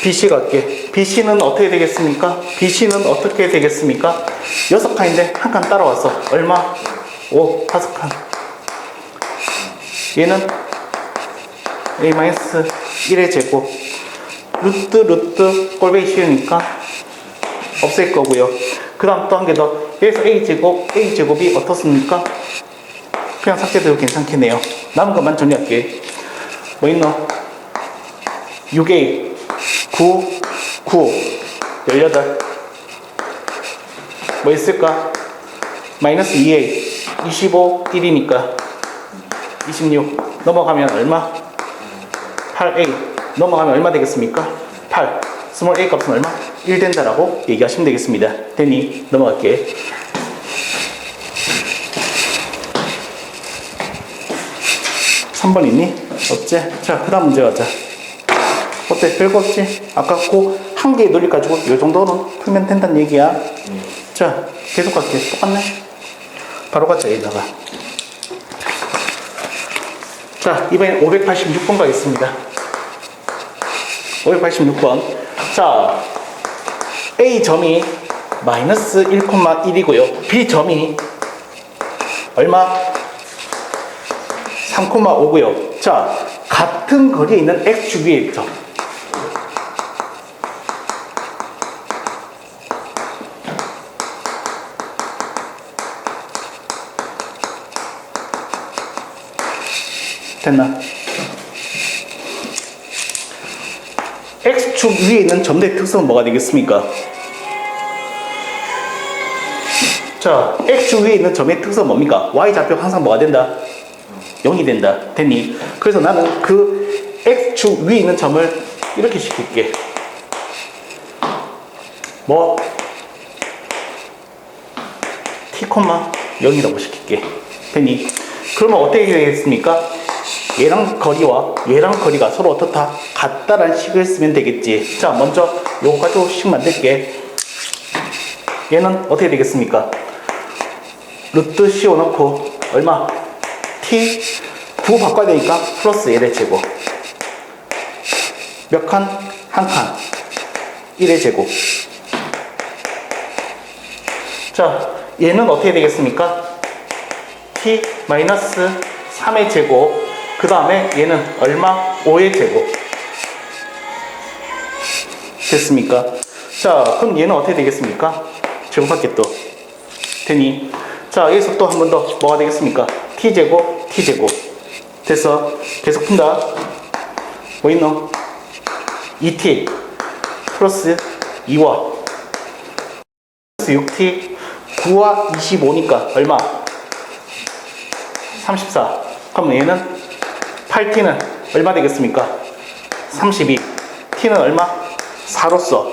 BC 갈게. BC는 어떻게 되겠습니까? BC는 어떻게 되겠습니까? 6칸인데 한 칸 따라왔어. 얼마? 5, 5칸. 얘는 a-1의 제곱. 루트 꼴배기 쉬우니까 없앨 거고요. 그 다음 또 한 개 더. 여기서 a제곱이 어떻습니까? 그냥 삭제돼도 괜찮겠네요. 남은 것만 정리할게. 뭐 있노? 6a 9 18. 뭐 있을까? 마이너스 2a 25 1이니까 26 넘어가면 얼마? 8a 넘어가면 얼마 되겠습니까? 8 스몰 a 값은 얼마? 1 된다라고 얘기하시면 되겠습니다. 되니? 넘어갈게. (3번) 있니? 없지? 자, 그 다음 문제 가자. 어때? 별거 없지? 아까 그 한 개의 논리 가지고 이 정도는 풀면 된다는 얘기야. 자, 계속 갈게. 똑같네. 바로 가자, 여기다가. 자, 이번엔 586번 가겠습니다. 586번. 자, A점이 마이너스 1,1이고요. B점이 얼마? 3,5고요. 자, 같은 거리에 있는 X축 위에 있죠. 됐나? X축 위에 있는 점들의 특성은 뭐가 되겠습니까? 자, X축 위에 있는 점의 특성은 뭡니까? Y좌표 항상 뭐가 된다? 0이 된다. 됐니? 그래서 나는 그 X축 위에 있는 점을 이렇게 시킬게. 뭐? T, 0이라고 시킬게. 됐니? 그러면 어떻게 되겠습니까? 얘랑 거리와 얘랑 거리가 서로 어떻다? 같다라는 식을 쓰면 되겠지. 자, 먼저 요거 가지고 식 만들게. 얘는 어떻게 되겠습니까? 루트 씌워놓고 얼마? t 9 바꿔야 되니까 플러스 1의 제곱. 몇 칸? 한 칸. 1의 제곱. 자, 얘는 어떻게 되겠습니까? t 마이너스 3의 제곱, 그 다음에 얘는 얼마? 5의 제곱. 됐습니까? 자, 그럼 얘는 어떻게 되겠습니까? 제곱할게 또. 되니? 자, 여기서 또 한 번 더 뭐가 되겠습니까? t제곱, t제곱. 됐어. 계속 푼다. 뭐 있노? 2t 플러스 2와 6t 9와 25니까 얼마? 34. 그럼 얘는 8t는 얼마 되겠습니까? 32. t는 얼마? 4로서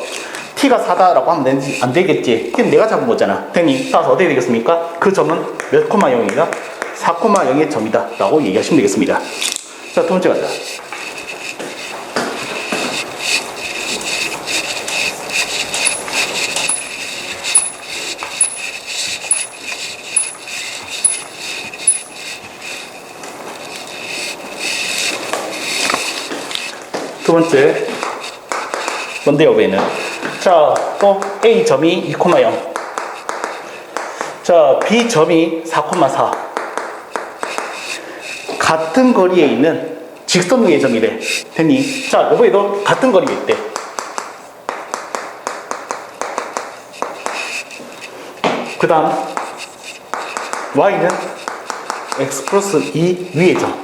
t가 4다라고 하면 안 되겠지. t는 내가 잡은 거잖아. 되니? 따라서 어떻게 되겠습니까? 그 점은 몇 코마 0이다? 4,0의 점이다 라고 얘기하시면 되겠습니다. 자, 두 번째 가자. 두 번째 뭔데요, 얘는? 자, 또 A 점이 2,0. 자, B 점이 4,4. 같은 거리에 있는 직선 위의 점이래. 됐니? 자, 요번에도 같은 거리에 있대. 그 다음 Y는 X 플러스 2 위의 점.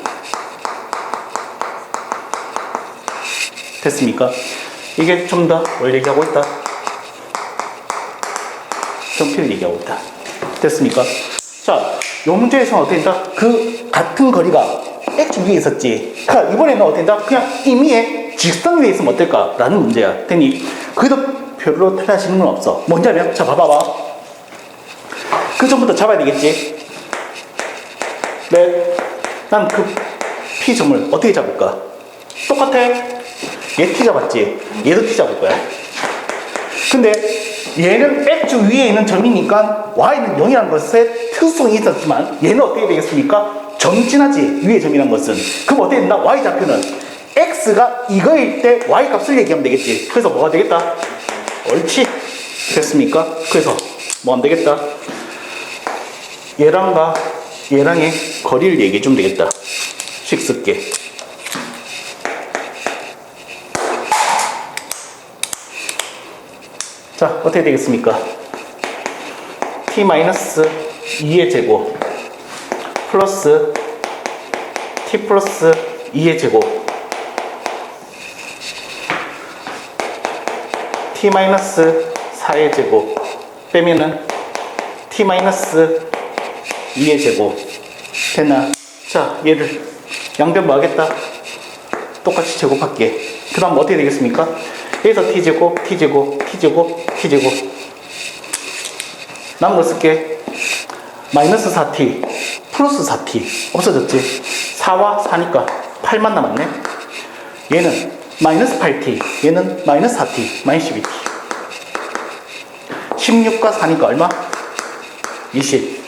됐습니까? 이게 좀 더 뭘 얘기하고 있다? 점피를 얘기하고 있다. 됐습니까? 자, 요 문제에서는 어떻게 된다? 그 같은 거리가 X 위에 있었지. 그러니까 이번에는 어떻게 된다? 그냥 임의의 직선 위에 있으면 어떨까? 라는 문제야. 되니? 그래도 별로 달라지는 건 없어. 뭔냐면, 자, 봐봐봐. 그 점부터 잡아야 되겠지? 네. 난 그 P점을 어떻게 잡을까? 똑같아. 얘 T 잡았지? 얘도 T 잡을 거야. 근데 얘는 X 위에 있는 점이니까 Y는 0이라는 것에 특수성이 있었지만 얘는 어떻게 되겠습니까? 점진하지, 위의 점이라는 것은. 그럼 어떻게 된다? Y 좌표는 X가 이거일 때 Y 값을 얘기하면 되겠지. 그래서 뭐가 되겠다? 옳지. 됐습니까? 그래서 뭐 하면 되겠다? 얘랑과 얘랑의 거리를 얘기해 주면 되겠다. 식 쓸게. 자, 어떻게 되겠습니까? t-2의 제곱 플러스 t 플러스 2의 제곱 t-4의 제곱 빼면은 t-2의 제곱 됐나? 자, 얘를 양변 뭐 하겠다? 똑같이 제곱할게. 그 다음 어떻게 되겠습니까? 여기서 t제곱, t제곱, t제곱, t제곱. 남은 거 쓸게. 마이너스 4t, 플러스 4t. 없어졌지? 4와 4니까 8만 남았네. 얘는 마이너스 8t, 얘는 마이너스 4t, 마이너스 12t. 16과 4니까 얼마? 20.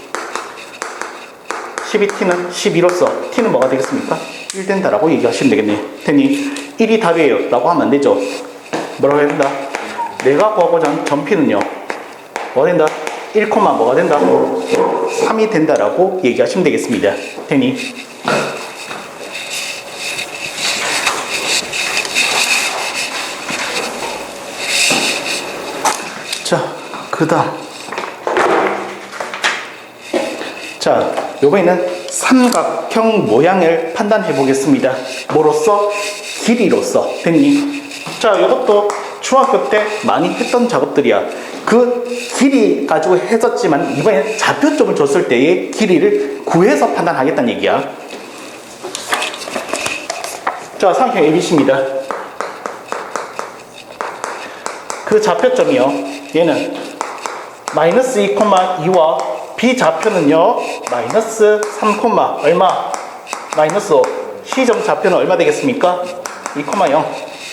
12t는 12로서 t는 뭐가 되겠습니까? 1 된다라고 얘기하시면 되겠네. 되니 1이 답이에요 라고 하면 안 되죠. 뭐라고 해야 된다? 내가 구하고자 하는 점피는요, 뭐가 된다? 1, 뭐가 된다? 3이 된다라고 얘기하시면 되겠습니다. 되니? 자, 그 다음. 자, 요번에는 삼각형 모양을 판단해 보겠습니다. 뭐로써? 길이로써. 됐니? 자, 이것도 중학교 때 많이 했던 작업들이야. 그 길이 가지고 했었지만 이번에 좌표점을 줬을 때의 길이를 구해서 판단하겠다는 얘기야. 자, 삼각형 ABC입니다. 그 좌표점이요, 얘는 마이너스 2,2와 B 좌표는요 마이너스 3, 얼마? 마이너스 5. C점 좌표는 얼마 되겠습니까? 2,0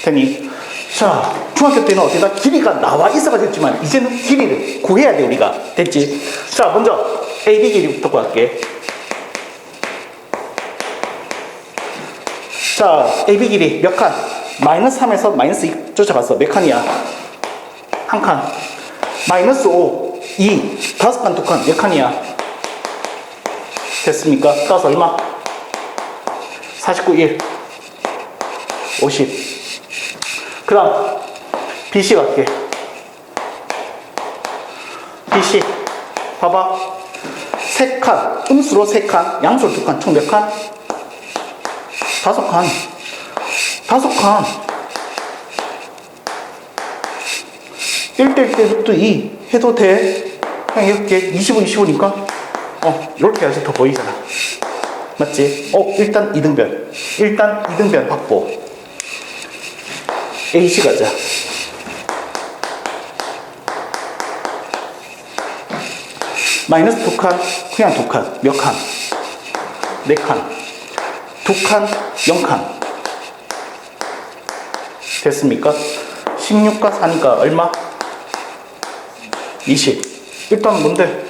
되니? 자, 중학교 때는 어떻게 길이가 나와 있어가지고지만 이제는 길이를 구해야 돼. 우리가 됐지? 자, 먼저 AB 길이부터 구할게. 자, AB 길이 몇 칸? 마이너스 3에서 마이너스 2 쫓아갔어. 몇 칸이야? 한 칸. 마이너스 5 2 다섯 칸, 두 칸, 몇 칸이야? 됐습니까? 따라서 얼마? 49, 1 50. 그 다음 BC 갈게. BC 봐봐. 3칸, 음수로 3칸, 양수로 2칸, 총 몇 칸? 5칸. 5칸. 1대1 때부터 2 해도 돼. 그냥 이렇게 25, 25니까 이렇게 해야지 더 보이잖아. 맞지? 일단 이등변. 일단 이등변 확보. AC 가자. 마이너스 2칸, 그냥 2칸. 몇 칸? 4칸. 2칸, 0칸. 됐습니까? 16과 4니까 얼마? 20. 일단 뭔데?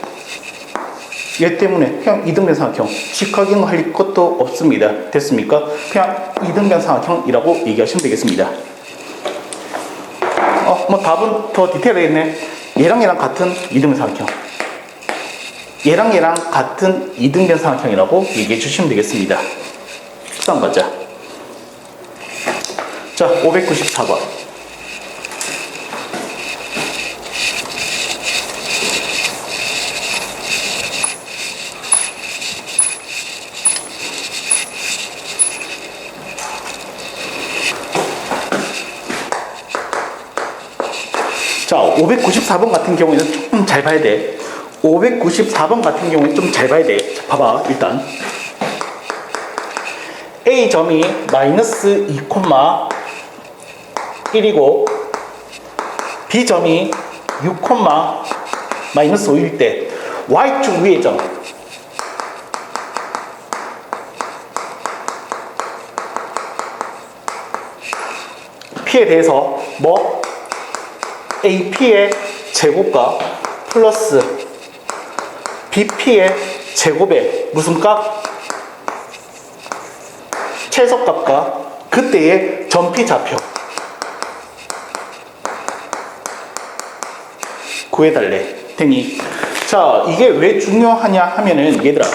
얘 때문에 그냥 이등변 삼각형. 직각인 할 것도 없습니다. 됐습니까? 그냥 이등변 삼각형이라고 얘기하시면 되겠습니다. 뭐 답은 더 디테일하겠네. 얘랑 얘랑 같은 이등변 삼각형. 얘랑 얘랑 같은 이등변 삼각형이라고 얘기해 주시면 되겠습니다. 다음 가자. 자, 594번. 자, 594번 같은 경우에는 조금 잘 봐야 돼. 594번 같은 경우에는 좀 잘 봐야 돼. 자, 봐봐, 일단. A점이 마이너스 2,1이고, B점이 6, 마이너스 5일 때, Y축 위의 점. P에 대해서 뭐? AP의 제곱과 플러스 BP의 제곱의 무슨 값? 최소값과 그때의 전피 좌표 구해달래. 되니 자, 이게 왜 중요하냐 하면은 얘들아,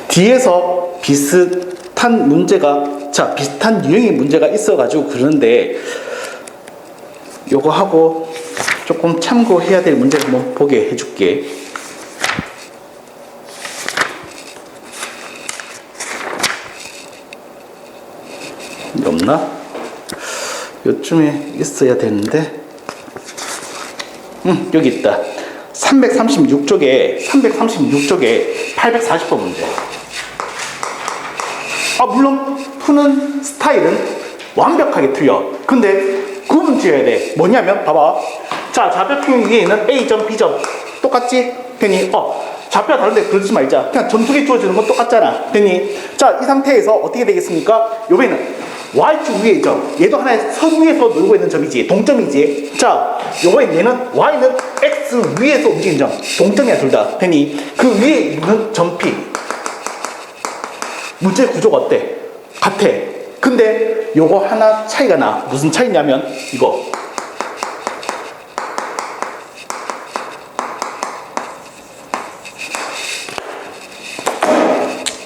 뒤에서 비슷한 문제가, 자, 비슷한 유형의 문제가 있어가지고 그러는데, 요거 하고 조금 참고해야 될 문제를 한번 보게 해줄게. 없나? 요쯤에 있어야 되는데, 여기 있다. 336쪽에 840번 문제. 물론 푸는 스타일은 완벽하게 틀려. 근데 구분 지어야 돼. 뭐냐면 봐봐. 자, 좌표평 위에 있는 A점, B점 똑같지? 되니 좌표가 다른데 그러지 말자. 그냥 점수기 주어지는 건 똑같잖아. 되니 자, 이 상태에서 어떻게 되겠습니까? 요번에는 Y축 위에 있죠. 얘도 하나의 선 위에서 놀고 있는 점이지. 동점이지. 자, 요번에 얘는 Y는 X 위에서 움직이는 점. 동점이야, 둘 다. 되니 그 위에 있는 점 P. 문제 구조가 어때? 같아. 근데 요거 하나 차이가 나. 무슨 차이냐면 이거.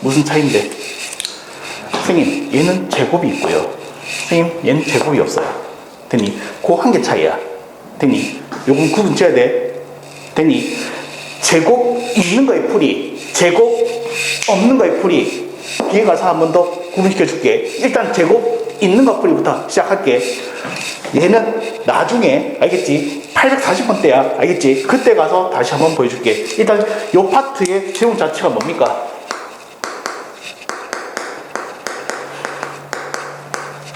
무슨 차이인데? 선생님, 얘는 제곱이 있고요. 선생님, 얘는 제곱이 없어요. 되니 그 한 개 차이야. 되니 요건 구분 지어야 돼. 되니 제곱 있는 거의 풀이, 제곱 없는 거의 풀이. 뒤에 가서 한 번 더 구분시켜 줄게. 일단 제곱 있는 거 풀이부터 시작할게. 얘는 나중에, 알겠지? 840번 때야, 알겠지? 그때 가서 다시 한번 보여줄게. 일단 요 파트의 제곱 자체가 뭡니까?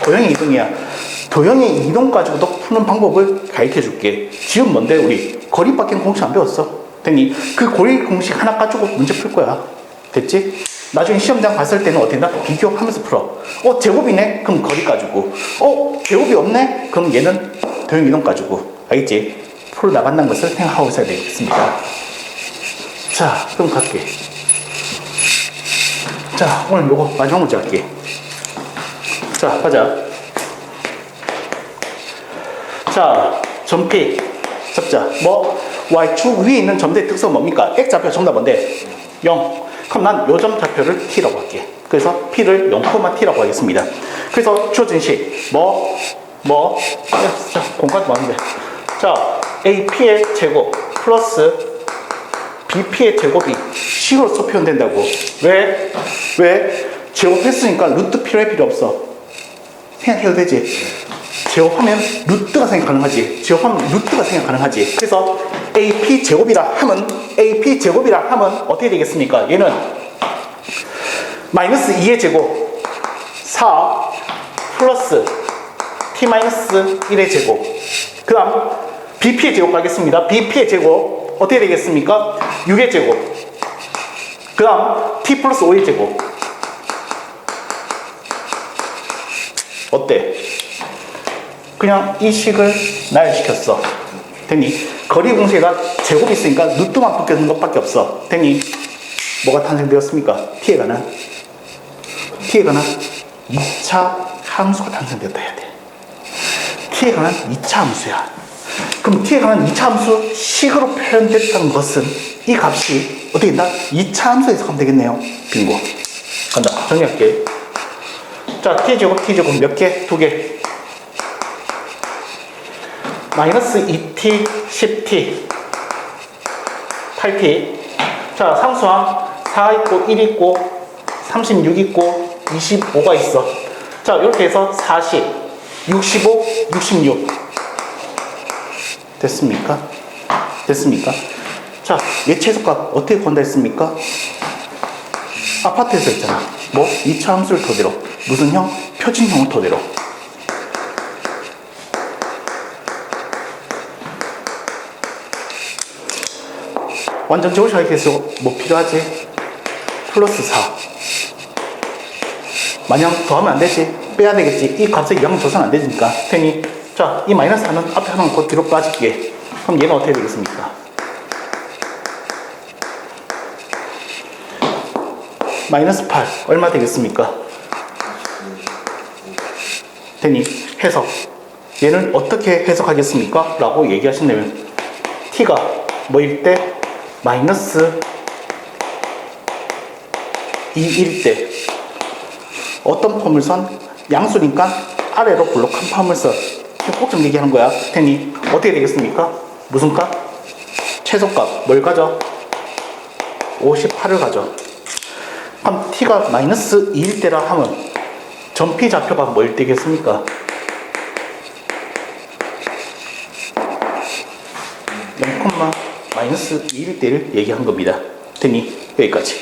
도형의 이동이야. 도형의 이동 가지고도 푸는 방법을 가르쳐 줄게. 지금 뭔데? 우리 거리밖에 공식 안 배웠어. 됐니? 그 거리 공식 하나 가지고 문제 풀 거야. 됐지? 나중에 시험장 갔을 때는 어떻게 된다? 비교하면서 풀어. 제곱이네? 그럼 거리 가지고. 제곱이 없네? 그럼 얘는 도형 이동 가지고. 알겠지? 풀어 나간다는 것을 생각하고 있어야 되겠습니다. 자, 그럼 갈게. 자, 오늘 요거 마지막 문제 할게. 자, 가자. 자, 점P 접자. 뭐 y축 위에 있는 점들의 특성은 뭡니까? x좌표 정답 뭔데? 0. 그럼 난 요 점 좌표를 t라고 할게. 그래서 p를 0,t라고 하겠습니다. 그래서 주어진 식 자, 공까지 많은데. 자, ap의 제곱 플러스 bp의 제곱이 식으로서 표현된다고. 왜? 제곱했으니까 루트 필요할 필요 없어. 생각해도 되지. 제곱하면 루트가 생각 가능하지. 그래서 AP 제곱이라 하면 어떻게 되겠습니까? 얘는 마이너스 2의 제곱 4 플러스 t-1의 제곱. 그 다음 BP의 제곱 가겠습니다. BP의 제곱 어떻게 되겠습니까? 6의 제곱. 그 다음 t 플러스 5의 제곱. 어때? 그냥 이 식을 나열시켰어. 됐니? 거리 공세가 제곱이 있으니까 루트만 바뀌는 것밖에 없어. 됐니? 뭐가 탄생되었습니까? t에 관한 2차 함수가 탄생되었다 해야 돼. t에 관한 2차 함수야. 그럼 t에 관한 2차 함수 식으로 표현됐던 것은 이 값이 어떻게 된다? 2차 함수에서 하면 되겠네요. 빙고. 간다. 정리할게. 자, t제곱 몇 개? 2개. 마이너스 2t, 10t, 8t. 자, 상수항 4 있고 1 있고 36 있고 25가 있어. 자, 이렇게 해서 40, 65, 66 됐습니까? 자, 얘 최소값 어떻게 구한다 했습니까? 아파트에서 했잖아. 뭐? 2차 함수를 토대로. 무슨 형? 표준형을 토대로. 완전 제곱식하기 위해서 뭐 필요하지? 플러스 4. 마냥 더하면 안 되지. 빼야 되겠지. 이 값에 영 줘서는 안 되니까. 됐니? 자, 이 마이너스 4는 앞에 하나 놓고 뒤로 빠질게. 그럼 얘는 어떻게 되겠습니까? 마이너스 8. 얼마 되겠습니까? 됐니? 해석. 얘는 어떻게 해석하겠습니까? 라고 얘기하신다면 t가 뭐일 때? 마이너스 2일 때 어떤 포물선? 양수니까 아래로 블록한 포물선. 꼭 좀 얘기하는 거야. 됐니? 어떻게 되겠습니까? 무슨 값? 최소값. 뭘 가져? 58을 가져. 그럼 t가 마이너스 2일 때라 하면 점P 좌표가 뭐일 때겠습니까? 0, 마이너스 2일 때를 얘기한 겁니다. 됐니? 여기까지.